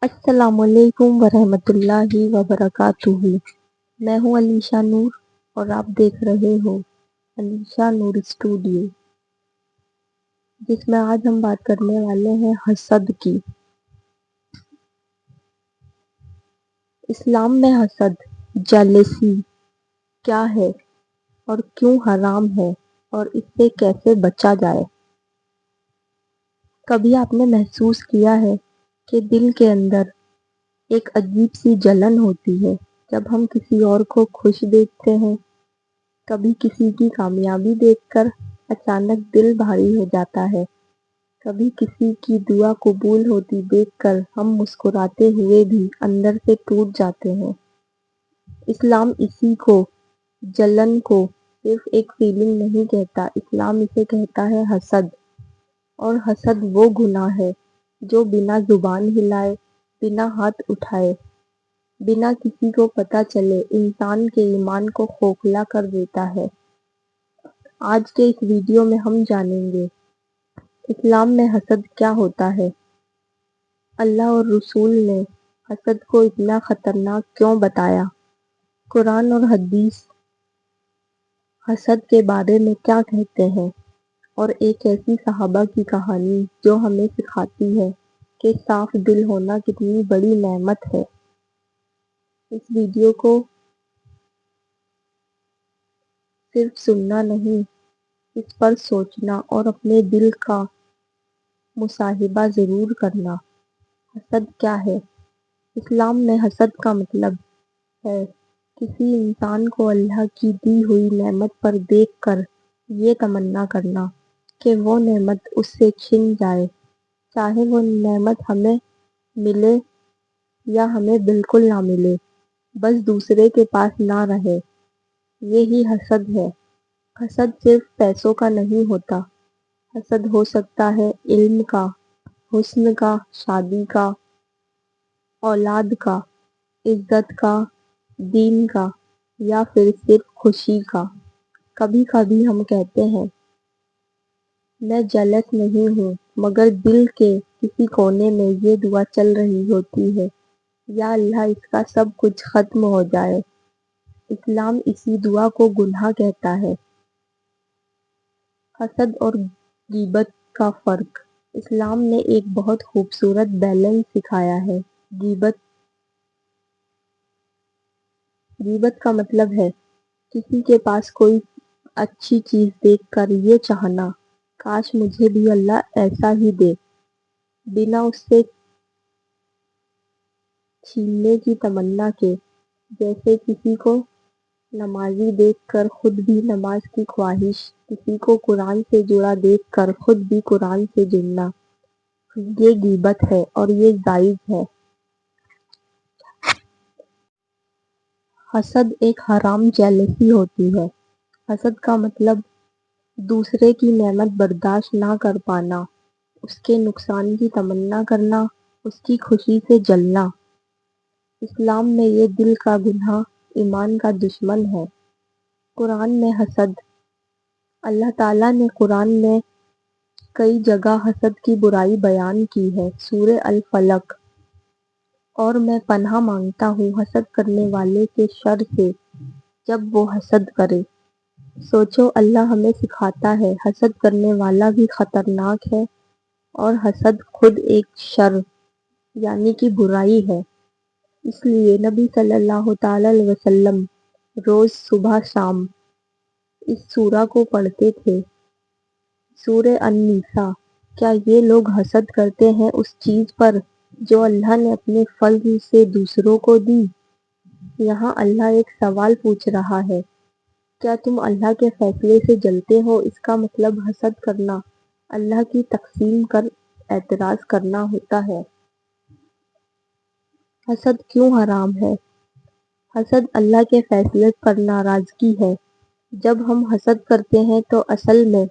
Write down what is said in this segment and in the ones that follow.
السلام علیکم ورحمۃ اللہ وبرکاتہ۔ میں ہوں علیشا نور اور آپ دیکھ رہے ہو علیشا نور اسٹوڈیو، جس میں آج ہم بات کرنے والے ہیں حسد کی۔ اسلام میں حسد، جیلسی کیا ہے اور کیوں حرام ہے اور اس سے کیسے بچا جائے؟ کبھی آپ نے محسوس کیا ہے کہ دل کے اندر ایک عجیب سی جلن ہوتی ہے جب ہم کسی اور کو خوش دیکھتے ہیں؟ کبھی کسی کی کامیابی دیکھ کر اچانک دل بھاری ہو جاتا ہے، کبھی کسی کی دعا قبول ہوتی دیکھ کر ہم مسکراتے ہوئے بھی اندر سے ٹوٹ جاتے ہیں۔ اسلام اسی کو، جلن کو، صرف ایک فیلنگ نہیں کہتا، اسلام اسے کہتا ہے حسد۔ اور حسد وہ گناہ ہے جو بنا زبان ہلائے، بنا ہاتھ اٹھائے، بنا کسی کو پتہ چلے انسان کے ایمان کو کھوکھلا کر دیتا ہے۔ آج کے اس ویڈیو میں ہم جانیں گے اسلام میں حسد کیا ہوتا ہے، اللہ اور رسول نے حسد کو اتنا خطرناک کیوں بتایا، قرآن اور حدیث حسد کے بارے میں کیا کہتے ہیں، اور ایک ایسی صحابہ کی کہانی جو ہمیں سکھاتی ہے کہ صاف دل ہونا کتنی بڑی نعمت ہے۔ اس ویڈیو کو صرف سننا نہیں، اس پر سوچنا اور اپنے دل کا محاسبہ ضرور کرنا۔ حسد کیا ہے؟ اسلام میں حسد کا مطلب ہے کسی انسان کو اللہ کی دی ہوئی نعمت پر دیکھ کر یہ تمنا کرنا کہ وہ نعمت اس سے چھن جائے، چاہے وہ نعمت ہمیں ملے یا ہمیں بالکل نہ ملے، بس دوسرے کے پاس نہ رہے۔ یہی حسد ہے۔ حسد صرف پیسوں کا نہیں ہوتا، حسد ہو سکتا ہے علم کا، حسن کا، شادی کا، اولاد کا، عزت کا، دین کا، یا پھر صرف خوشی کا۔ کبھی کبھی ہم کہتے ہیں میں جیلس نہیں ہوں، مگر دل کے کسی کونے میں یہ دعا چل رہی ہوتی ہے، یا اللہ اس کا سب کچھ ختم ہو جائے۔ اسلام اسی دعا کو گناہ کہتا ہے۔ حسد اور غیبت کا فرق۔ اسلام نے ایک بہت خوبصورت بیلنس سکھایا ہے۔ غیبت کا مطلب ہے کسی کے پاس کوئی اچھی چیز دیکھ کر یہ چاہنا کاش مجھے بھی اللہ ایسا ہی دے، بنا اس سے چھیننے کی تمنا کے۔ جیسے کسی کو نمازی دیکھ کر خود بھی نماز کی خواہش، کسی کو قرآن سے جڑا دیکھ کر خود بھی قرآن سے جڑنا، یہ غیبت ہے اور یہ جائز ہے۔ حسد ایک حرام جیلسی ہوتی ہے۔ حسد کا مطلب دوسرے کی نعمت برداشت نہ کر پانا، اس کے نقصان کی تمنا کرنا، اس کی خوشی سے جلنا۔ اسلام میں یہ دل کا گناہ، ایمان کا دشمن ہے۔ قرآن میں حسد، اللہ تعالیٰ نے قرآن میں کئی جگہ حسد کی برائی بیان کی ہے۔ سورہ الفلق، اور میں پناہ مانگتا ہوں حسد کرنے والے کے شر سے جب وہ حسد کرے۔ سوچو، اللہ ہمیں سکھاتا ہے حسد کرنے والا بھی خطرناک ہے، اور حسد خود ایک شر یعنی کہ برائی ہے۔ اس لیے نبی صلی اللہ تعالی علیہ وسلم روز صبح شام اس سورہ کو پڑھتے تھے، سورہ النساء۔ کیا یہ لوگ حسد کرتے ہیں اس چیز پر جو اللہ نے اپنے فضل سے دوسروں کو دی؟ یہاں اللہ ایک سوال پوچھ رہا ہے، کیا تم اللہ کے فیصلے سے جلتے ہو؟ اس کا مطلب حسد کرنا اللہ کی تقسیم پر اعتراض کرنا ہوتا ہے۔ حسد کیوں حرام ہے؟ حسد اللہ کے فیصلے پر ناراضگی ہے۔ جب ہم حسد کرتے ہیں تو اصل میں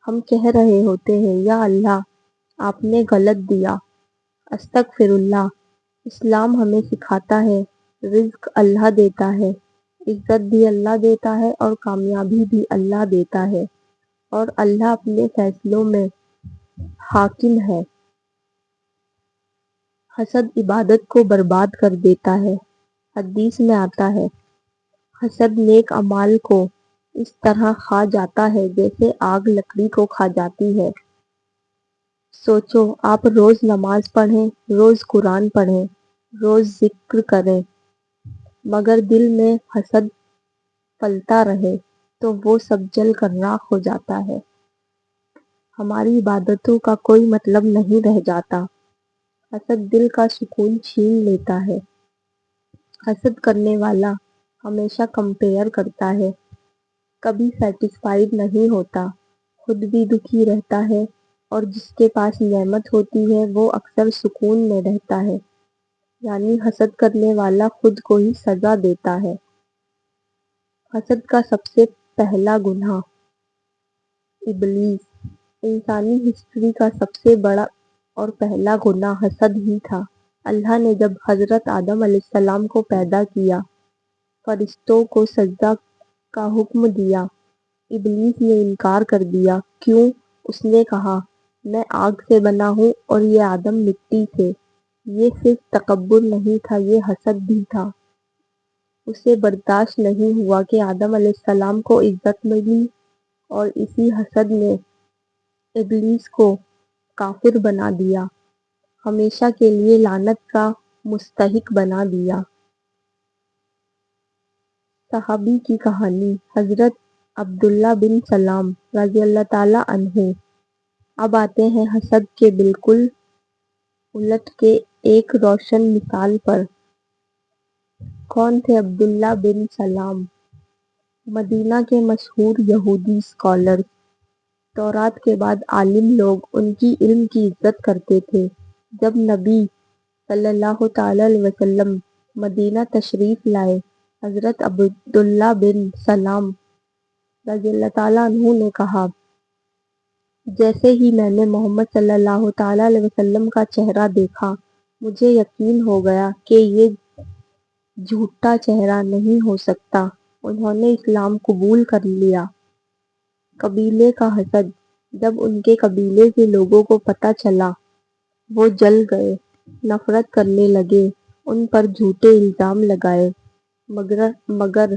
ہم کہہ رہے ہوتے ہیں یا اللہ آپ نے غلط دیا، استغفر اللہ۔ اسلام ہمیں سکھاتا ہے رزق اللہ دیتا ہے، عزت بھی اللہ دیتا ہے، اور کامیابی بھی اللہ دیتا ہے، اور اللہ اپنے فیصلوں میں حاکم ہے۔ حسد عبادت کو برباد کر دیتا ہے۔ حدیث میں آتا ہے حسد نیک اعمال کو اس طرح کھا جاتا ہے جیسے آگ لکڑی کو کھا جاتی ہے۔ سوچو، آپ روز نماز پڑھیں، روز قرآن پڑھیں، روز ذکر کریں، مگر دل میں حسد پلتا رہے تو وہ سب جل کر راکھ ہو جاتا ہے۔ ہماری عبادتوں کا کوئی مطلب نہیں رہ جاتا۔ حسد دل کا سکون چھین لیتا ہے۔ حسد کرنے والا ہمیشہ کمپیئر کرتا ہے، کبھی سیٹسفائیڈ نہیں ہوتا، خود بھی دکھی رہتا ہے، اور جس کے پاس نعمت ہوتی ہے وہ اکثر سکون میں رہتا ہے۔ یعنی حسد کرنے والا خود کو ہی سزا دیتا ہے۔ حسد کا سب سے پہلا گناہ ابلیس۔ انسانی ہسٹری کا سب سے بڑا اور پہلا گناہ حسد ہی تھا۔ اللہ نے جب حضرت آدم علیہ السلام کو پیدا کیا، فرشتوں کو سجدہ کا حکم دیا، ابلیس نے انکار کر دیا۔ کیوں؟ اس نے کہا، میں آگ سے بنا ہوں اور یہ آدم مٹی سے۔ یہ صرف تکبر نہیں تھا، یہ حسد بھی تھا۔ اسے برداشت نہیں ہوا کہ آدم علیہ السلام کو عزت ملی، اور اسی حسد نے ابلیس کو کافر بنا دیا، ہمیشہ کے لیے لعنت کا مستحق بنا دیا۔ صحابی کی کہانی، حضرت عبداللہ بن سلام رضی اللہ تعالیٰ عنہ۔ اب آتے ہیں حسد کے بالکل الٹ کے ایک روشن مثال پر۔ کون تھے عبداللہ بن سلام؟ مدینہ کے مشہور یہودی اسکالر، تورات کے بعد عالم لوگ ان کی علم کی عزت کرتے تھے۔ جب نبی صلی اللہ تعالیٰ علیہ وسلم مدینہ تشریف لائے، حضرت عبداللہ بن سلام رضی اللہ تعالیٰ عنہ نے کہا، جیسے ہی میں نے محمد صلی اللہ تعالیٰ علیہ وسلم کا چہرہ دیکھا، مجھے یقین ہو گیا کہ یہ جھوٹا چہرہ نہیں ہو سکتا۔ انہوں نے اسلام قبول کر لیا۔ قبیلے کا حسد۔ جب ان کے قبیلے کے لوگوں کو پتہ چلا، وہ جل گئے، نفرت کرنے لگے، ان پر جھوٹے الزام لگائے، مگر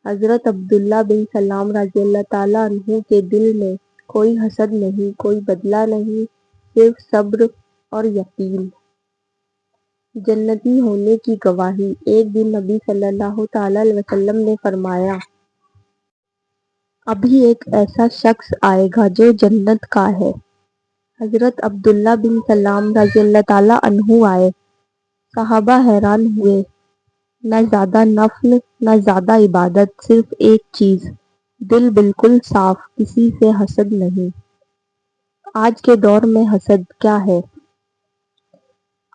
حضرت عبداللہ بن سلام رضی اللہ تعالیٰ عنہ کے دل میں کوئی حسد نہیں، کوئی بدلہ نہیں، صرف صبر اور یقین۔ جنتی ہونے کی گواہی۔ ایک دن نبی صلی اللہ تعالیٰ علیہ وسلم نے فرمایا، ابھی ایک ایسا شخص آئے گا جو جنت کا ہے۔ حضرت عبداللہ بن سلام رضی اللہ تعالیٰ عنہ آئے۔ صحابہ حیران ہوئے، نہ زیادہ نفل، نہ زیادہ عبادت، صرف ایک چیز، دل بالکل صاف، کسی سے حسد نہیں۔ آج کے دور میں حسد کیا ہے؟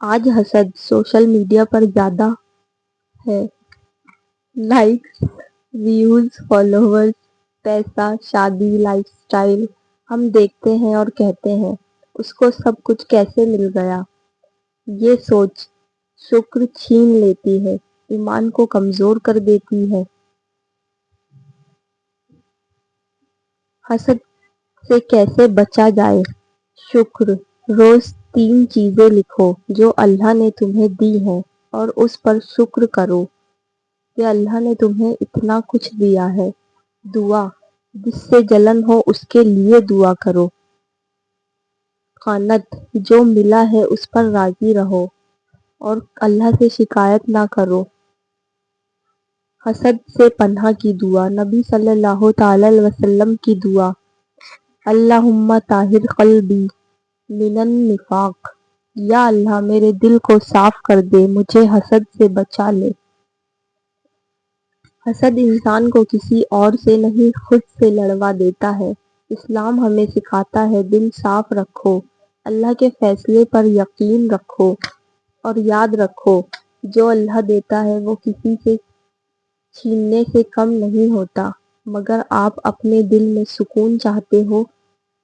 آج حسد سوشل میڈیا پر زیادہ ہے۔ لائکس، ویوز، فالوورز، پیسہ، شادی، لائف سٹائل، ہم دیکھتے ہیں اور کہتے ہیں، اس کو سب کچھ کیسے مل گیا؟ یہ سوچ شکر چھین لیتی ہے، ایمان کو کمزور کر دیتی ہے۔ حسد سے کیسے بچا جائے؟ شکر۔ روز 3 چیزیں لکھو جو اللہ نے تمہیں دی ہیں اور اس پر شکر کرو کہ اللہ نے تمہیں اتنا کچھ دیا ہے۔ دعا۔ جس سے جلن ہو اس کے لیے دعا کرو۔ قناعت۔ جو ملا ہے اس پر راضی رہو اور اللہ سے شکایت نہ کرو۔ حسد سے پناہ کی دعا۔ نبی صلی اللہ تعالیٰ علیہ وسلم کی دعا، اللہم طہر قلبی من النفاق، یا اللہ میرے دل کو صاف کر دے، مجھے حسد سے بچا لے۔ حسد انسان کو کسی اور سے نہیں خود سے لڑوا دیتا ہے۔ اسلام ہمیں سکھاتا ہے دل صاف رکھو، اللہ کے فیصلے پر یقین رکھو، اور یاد رکھو جو اللہ دیتا ہے وہ کسی سے چھیننے سے کم نہیں ہوتا۔ مگر آپ اپنے دل میں سکون چاہتے ہو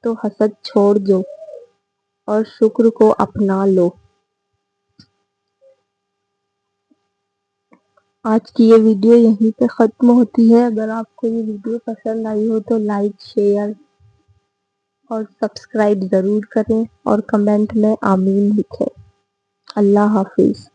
تو حسد چھوڑ دو اور شکر کو اپنا لو۔ آج کی یہ ویڈیو یہیں پہ ختم ہوتی ہے۔ اگر آپ کو یہ ویڈیو پسند آئی ہو تو لائک، شیئر اور سبسکرائب ضرور کریں اور کمنٹ میں آمین لکھیں۔ اللہ حافظ.